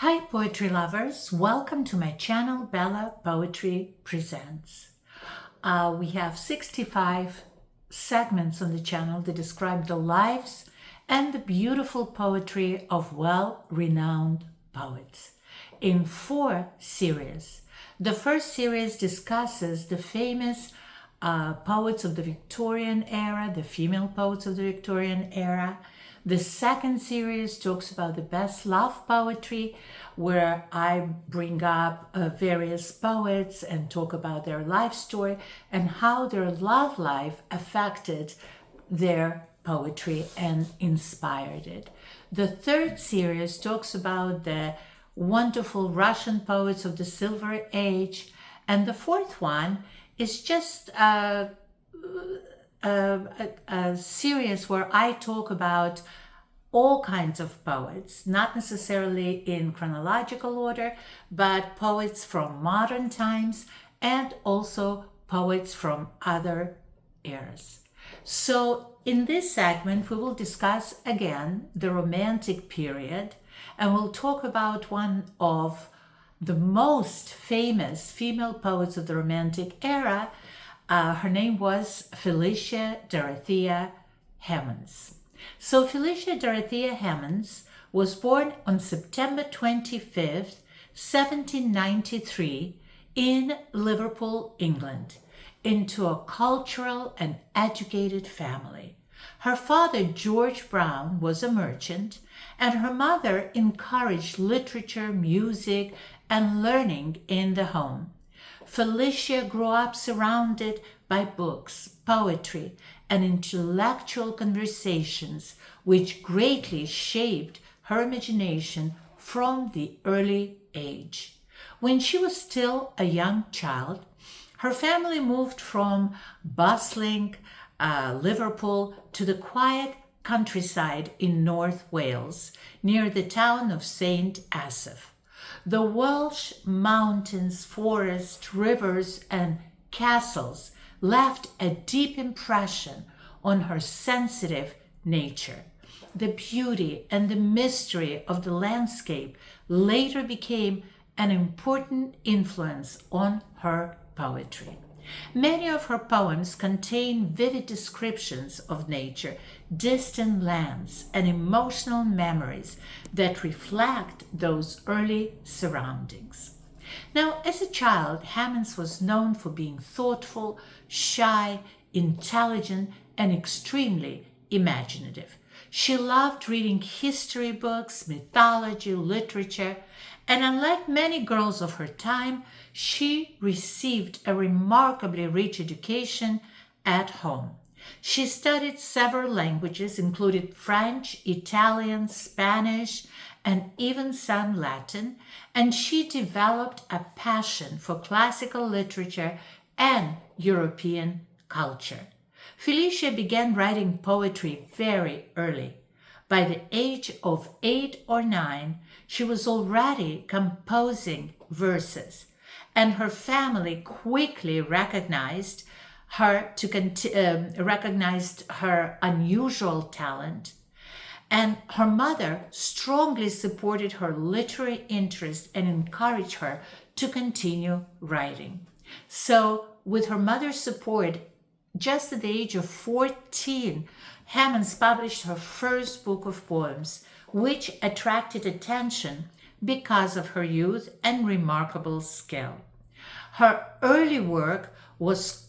Hi poetry lovers, welcome to my channel Bella Poetry Presents. We have 65 segments on the channel that describe the lives and the beautiful poetry of well-renowned poets in 4 series. The first series discusses the famous poets of the Victorian era, the female poets of the Victorian era. The second series talks about the best love poetry, where I bring up various poets and talk about their life story and how their love life affected their poetry and inspired it. The third series talks about the wonderful Russian poets of the Silver Age, and the fourth one is just a series where I talk about all kinds of poets, not necessarily in chronological order, but poets from modern times and also poets from other eras. So in this segment, we will discuss again the Romantic period, and we'll talk about one of the most famous female poets of the Romantic era. Her name was Felicia Dorothea Hemans. So Felicia Dorothea Hemans was born on September 25th, 1793 in Liverpool, England, into a cultural and educated family. Her father, George Brown, was a merchant, and her mother encouraged literature, music, and learning in the home. Felicia grew up surrounded by books, poetry, and intellectual conversations, which greatly shaped her imagination from the early age. When she was still a young child, her family moved from bustling Liverpool to the quiet countryside in North Wales, near the town of St. Asaph. The Welsh mountains, forests, rivers, and castles left a deep impression on her sensitive nature. The beauty and the mystery of the landscape later became an important influence on her poetry. Many of her poems contain vivid descriptions of nature, distant lands, and emotional memories that reflect those early surroundings. Now, as a child, Hemans was known for being thoughtful, shy, intelligent, and extremely imaginative. She loved reading history books, mythology, literature, and unlike many girls of her time, she received a remarkably rich education at home. She studied several languages, including French, Italian, Spanish, and even some Latin, and she developed a passion for classical literature and European culture. Felicia began writing poetry very early. By the age of 8 or 9, she was already composing verses, and her family quickly recognized her unusual talent. And her mother strongly supported her literary interest and encouraged her to continue writing. So, with her mother's support, just at the age of 14, Hemans published her first book of poems, which attracted attention because of her youth and remarkable skill. Her early work was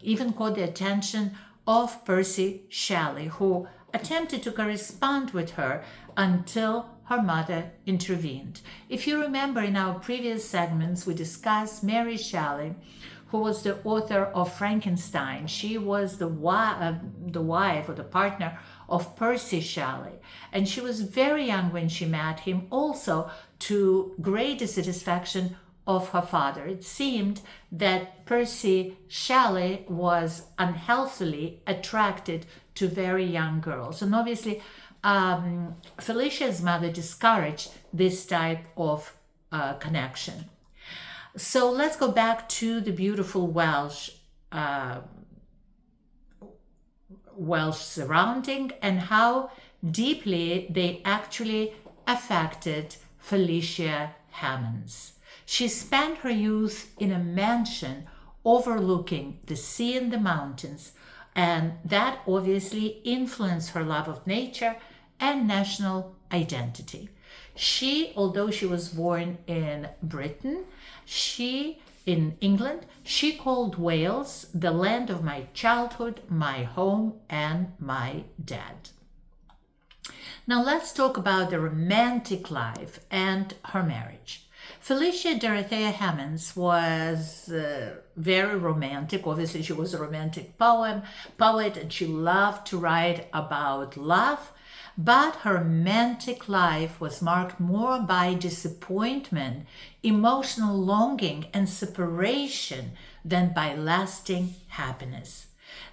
even caught the attention of Percy Shelley, who attempted to correspond with her until her mother intervened. If you remember, in our previous segments, we discussed Mary Shelley, who was the author of Frankenstein. She was the wife or the partner of Percy Shelley, and she was very young when she met him, also to great dissatisfaction of her father. It seemed that Percy Shelley was unhealthily attracted to very young girls, and obviously Felicia's mother discouraged this type of connection. So let's go back to the beautiful Welsh surrounding and how deeply they actually affected Felicia Hemans. She spent her youth in a mansion overlooking the sea and the mountains, and that obviously influenced her love of nature and national identity. Although she was born in Britain, in England, she called Wales the land of my childhood, my home, and my dad. Now let's talk about the romantic life and her marriage. Felicia Dorothea Hemans was very romantic. Obviously, she was a romantic poet, and she loved to write about love. But her romantic life was marked more by disappointment, emotional longing, and separation than by lasting happiness.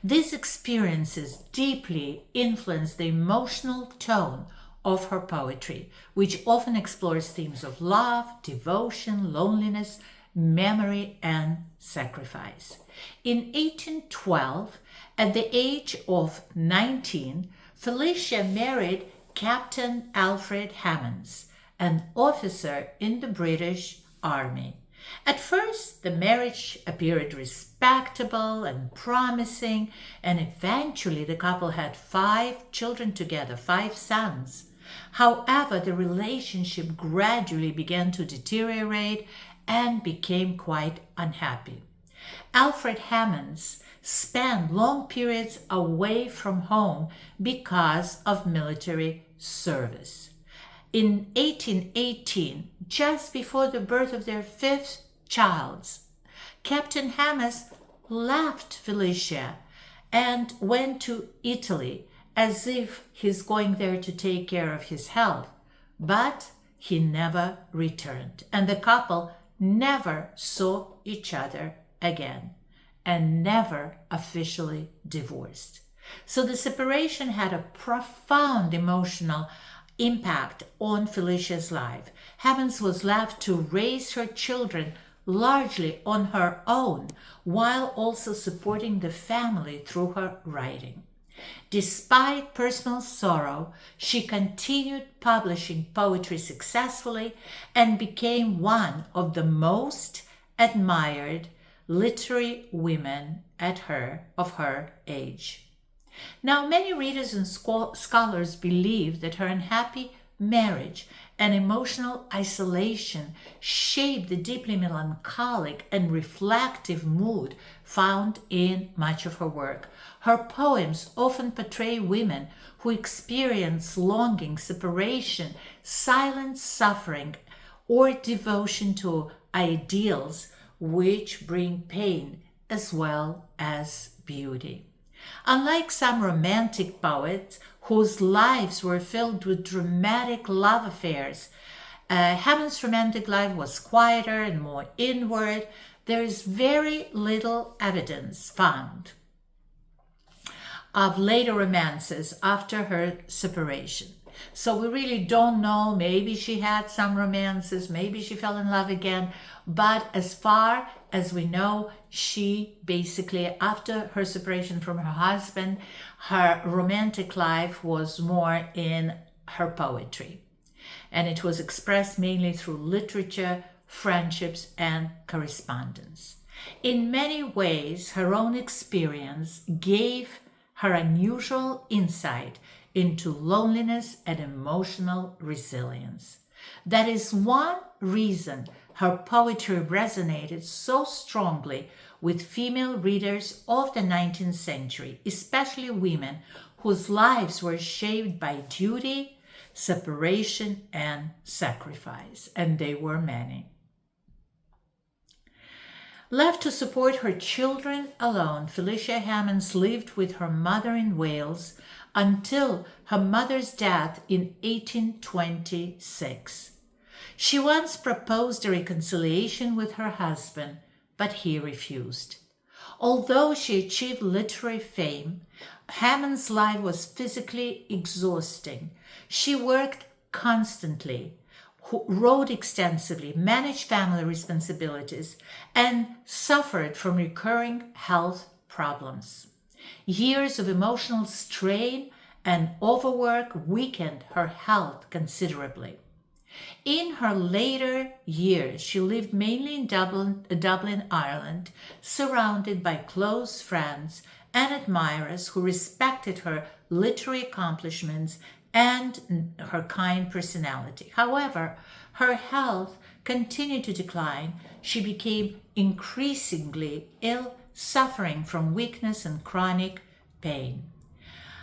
These experiences deeply influenced the emotional tone of her poetry, which often explores themes of love, devotion, loneliness, memory, and sacrifice. In 1812, at the age of 19, Felicia married Captain Alfred Hemans, an officer in the British Army. At first, the marriage appeared respectable and promising, and eventually the couple had 5 children together, 5 sons. However, the relationship gradually began to deteriorate and became quite unhappy. Alfred Hemans spent long periods away from home because of military service. In 1818, just before the birth of their 5th child, Captain Hemans left Felicia and went to Italy as if he's going there to take care of his health. But he never returned, and the couple never saw each other again and never officially divorced. So the separation had a profound emotional impact on Felicia's life. Hemans was left to raise her children largely on her own, while also supporting the family through her writing. Despite personal sorrow, she continued publishing poetry successfully and became one of the most admired literary women of her age. Now, many readers and scholars believe that her unhappy marriage and emotional isolation shaped the deeply melancholic and reflective mood found in much of her work. Her poems often portray women who experience longing, separation, silent suffering, or devotion to ideals which bring pain as well as beauty. Unlike some romantic poets whose lives were filled with dramatic love affairs, Hemans' romantic life was quieter and more inward. There is very little evidence found of later romances after her separation. So we really don't know. Maybe she had some romances, maybe she fell in love again. But as far as we know, she basically, after her separation from her husband, her romantic life was more in her poetry. And it was expressed mainly through literature, friendships, and correspondence. In many ways, her own experience gave her unusual insight into loneliness and emotional resilience. That is one reason her poetry resonated so strongly with female readers of the 19th century, especially women whose lives were shaped by duty, separation, and sacrifice, and they were many. Left to support her children alone, Felicia Hemans lived with her mother in Wales until her mother's death in 1826. She once proposed a reconciliation with her husband, but he refused. Although she achieved literary fame, Hemans' life was physically exhausting. She worked constantly, wrote extensively, managed family responsibilities, and suffered from recurring health problems. Years of emotional strain and overwork weakened her health considerably. In her later years, she lived mainly in Dublin, Ireland, surrounded by close friends and admirers who respected her literary accomplishments and her kind personality. However, her health continued to decline. She became increasingly ill, suffering from weakness and chronic pain.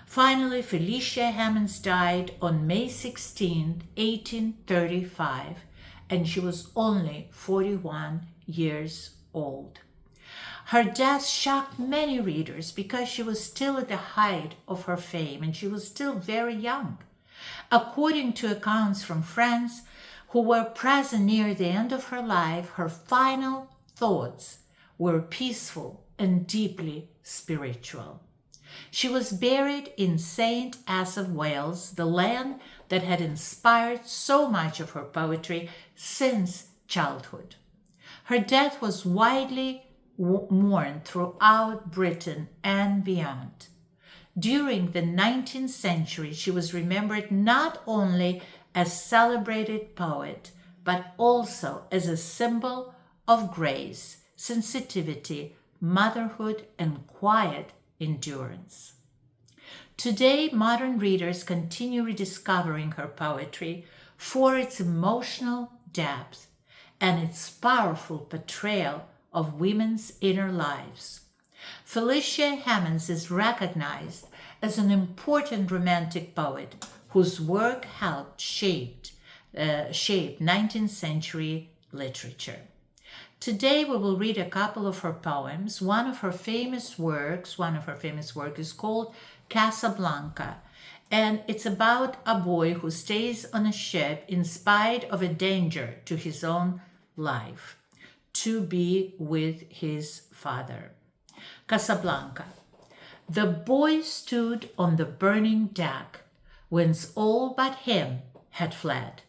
Finally, Felicia Hemans died on May 16, 1835, and she was only 41 years old. Her death shocked many readers because she was still at the height of her fame and she was still very young. According to accounts from friends who were present near the end of her life, her final thoughts were peaceful and deeply spiritual. She was buried in St. As of Wales, the land that had inspired so much of her poetry since childhood. Her death was widely mourned throughout Britain and beyond. During the 19th century, she was remembered not only as a celebrated poet, but also as a symbol of grace, sensitivity, motherhood, and quiet endurance. Today, modern readers continue rediscovering her poetry for its emotional depth and its powerful portrayal of women's inner lives. Felicia Hemans is recognized as an important romantic poet whose work helped shape 19th century literature. Today we will read a couple of her poems. One of her famous works is called Casabianca, and it's about a boy who stays on a ship in spite of a danger to his own life, to be with his father. Casabianca. The boy stood on the burning deck, whence all but him had fled.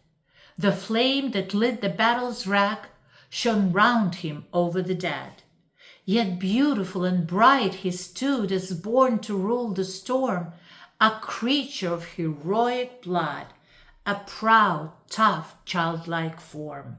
The flame that lit the battle's wreck shone round him over the dead. Yet beautiful and bright he stood, as born to rule the storm, a creature of heroic blood, a proud, tough, childlike form.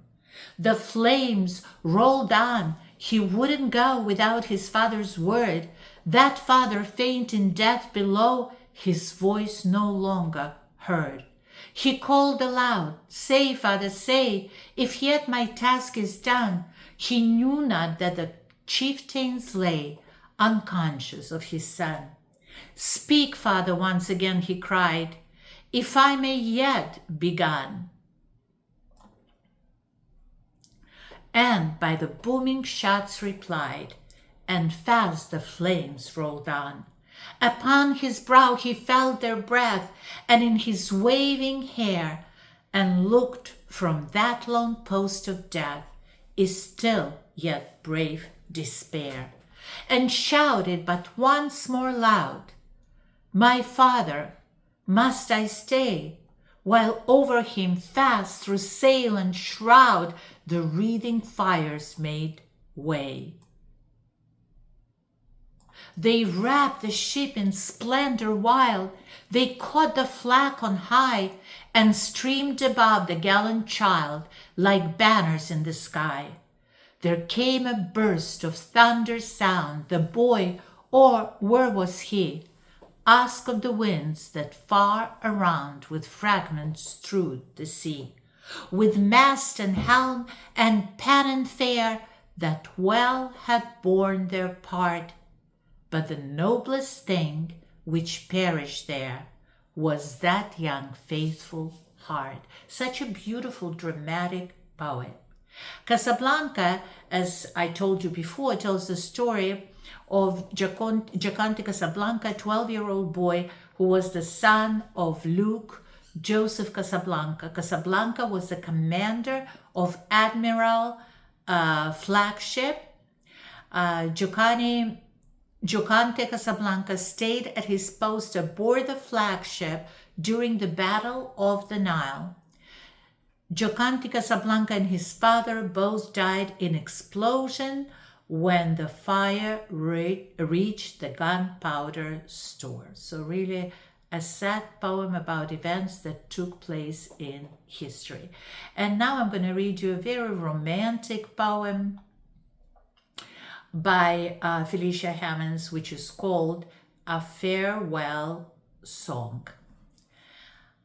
The flames rolled on, he wouldn't go without his father's word. That father faint in death below, his voice no longer heard. He called aloud, "Say, father, say, if yet my task is done." He knew not that the chieftains lay unconscious of his son. "Speak, father," once again he cried, "if I may yet be gone." And by the booming shots replied, and fast the flames rolled on. Upon his brow he felt their breath, and in his waving hair, and looked from that lone post of death, is still yet brave despair, and shouted but once more loud, "My father, must I stay?" While over him fast through sail and shroud the wreathing fires made way. They wrapped the ship in splendor wild, they caught the flag on high, and streamed above the gallant child like banners in the sky. There came a burst of thunder sound, the boy, or where was he? Asked of the winds that far around with fragments strewed the sea, with mast and helm and pennon fair that well had borne their part. But the noblest thing which perished there was that young faithful heart. Such a beautiful dramatic poet. Casabianca, as I told you before, tells the story of Gioconte Casabianca, a 12-year-old boy who was the son of Luke Joseph Casabianca. Casabianca was the commander of Admiral flagship. Gioconte Casabianca stayed at his post aboard the flagship during the Battle of the Nile. Gioconte Casabianca and his father both died in explosion when the fire reached the gunpowder store. So really a sad poem about events that took place in history. And now I'm going to read you a very romantic poem by Felicia Hemans, which is called A Farewell Song.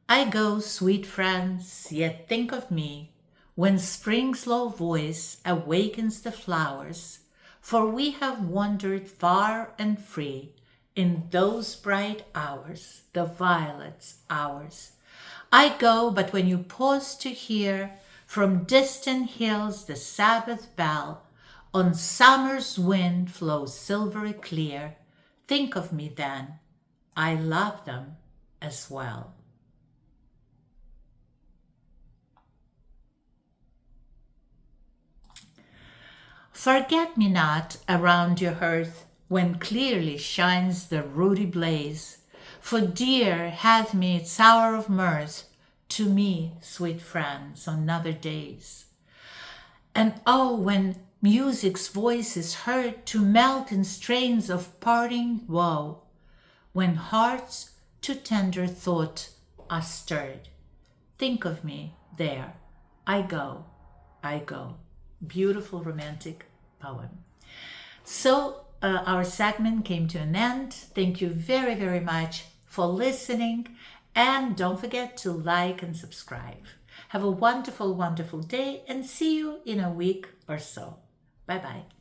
I go, sweet friends, yet think of me when spring's low voice awakens the flowers, for we have wandered far and free in those bright hours, the violets' hours. I go, but when you pause to hear from distant hills the Sabbath bell, on summer's wind flows silvery clear, think of me then, I love them as well. Forget me not around your hearth when clearly shines the ruddy blaze, for dear hath me its hour of mirth to me, sweet friends, on other days. And oh, when music's voice is heard to melt in strains of parting woe, when hearts to tender thought are stirred, think of me there, I go, I go. Beautiful romantic poem. So our segment came to an end. Thank you very, very much for listening, and don't forget to like and subscribe. Have a wonderful, wonderful day, and see you in a week or so. Bye-bye.